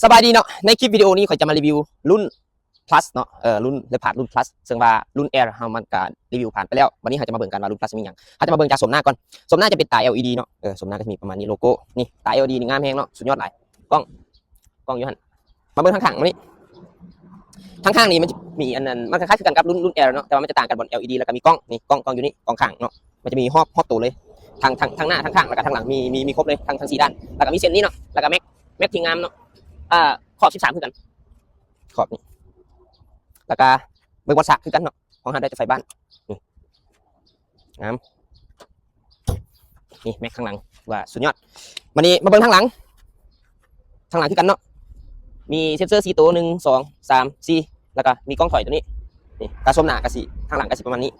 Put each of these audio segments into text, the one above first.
สบายดีเนาะในคลิปวิดีโอนี้ข่อยจะมารีวิวรุ่น plus เนาะรุ่นเลพาร์ดรุ่น plus ซึ่งว่ารุ่น air เฮามันการรีวิวผ่านไปแล้ววันนี้เราจะมาเบิ่งกันว่ารุ่น plus มีหยังเราจะมาเบิ่งจากสมหน้าก่อนสมหน้าจะเป็นตา LED เนาะสมหน้าก็จะมีประมาณนี้โลโก้นี่ตา LED นี่งามแฮงเนาะสุดยอดหลายกล้องอยู่หั่นมาเบิ่งข้างๆมานี่ข้างๆนี่มันจะมีอันนั้นมันคล้ายๆกันกับรุ่น air เนาะแต่ว่ามันจะต่างกันบน LED แล้วก็มีกล้องนี่กล้องอยู่นี่กล้องข้างเนาะมันจะมีฮอบตัวเลยทางหน้าทางข้างแล้วก็ทางหลังมีครบเลยทั้ง4ด้านแล้วก็มีเส้นนี้เนาะแล้วก็แม็กที่งามเนาะขอบ13คือกันขอบนี่แล้วก็เบิ่งบอลสากคือกันเนาะของหาได้จะไฟบ้านนี่งามนี่แม็กข้างหลังว่าสุดยอดวันนี้มาเบิ่งทางหลังคือกันเนาะมีเซ็นเซอร์4ตัว1 2 3 4แล้วก็มีกล้องถอยตัวนี้นี่กระสมหน้ากระสีข้างหลังกระสีประมาณนี้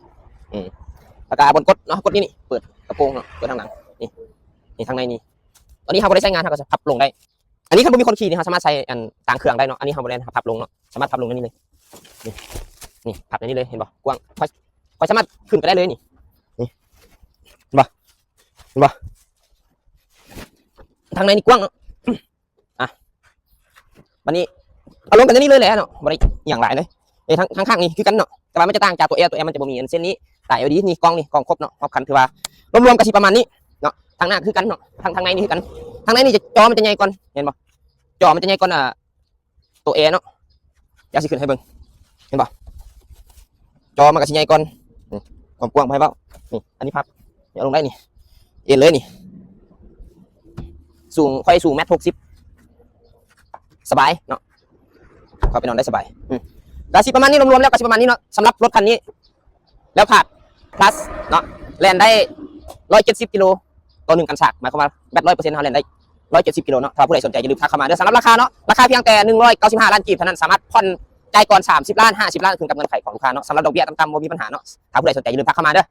แล้วก็บนกดเนาะกดนี่เปิดกระโปรงเนาะเปิดทางหลังนี่ทางในนี่ตอนนี้เราไม่ได้ใช้งานเราก็จะพับลงได้อันนี้ถ้ามีคนขี่นี่เขาสามารถใช้อันต่างเครื่องได้เนาะอันนี้เขาไม่ได้พับลงเนาะสามารถพับลงได้นี่เลยนี่พับได้นี่เลยเห็นป่ะกว้างค่อยสามารถขึ้นไปได้เลยนี่เห็นป่ะทางในนี่กว้างเนาะวันนี้เอาลงกันนี่เลยแหละเนาะบริอย่างไรเลยข้างๆนี่คือกันเนาะแต่ว่ามันจะต่างจากตัวแอร์มันจะบ่มีเส้นนี้แต่เอาดีนี่กล้องครบเนาะครบคันถือว่ารวมๆกันสิประมาณนี้เนาะทางหน้าคือกันเนาะทางในนี่คือกันทางในนี่จอมันจะใหญ่ก่อนเห็นป่ะจอมันจะใหญ่ก่อนตัวแอร์เนาะอยากสิขึ้นให้เบิ่งเห็นป่ะจอมันก็สิใหญ่ก่อนความกว้างไปเปล่านี่อันนี้พับเอาลงได้นี่เอ็นเลยนี่สูง1.60 สบายเนาะเข้าไปนอนได้สบายกระสิประมาณนี้รวมๆแล้วกระสิประมาณนี้เนาะสำหรับรถคันนี้แล้วผ่าน plus เนาะแล่นได้170 กิโลต่อ1 กันฉากหมายความว่าแบต 100% เขาแล่นได้170 กิโลเนาะถ้าผู้ใดสนใจอย่าลืมทักเข้ามาเด้อสำหรับราคาเนาะราคาเพียงแต่195 ล้านกีบเท่านั้นสามารถผ่อนจ่ายก่อน30 ล้าน50 ล้านขึ้นกับเงินไขของลูกค้าเนาะสำหรับดอกเบี้ยต่ำๆบ่มีปัญหาเนาะถ้าผู้ใดสนใจอย่าลืมทักเข้ามาเด้อ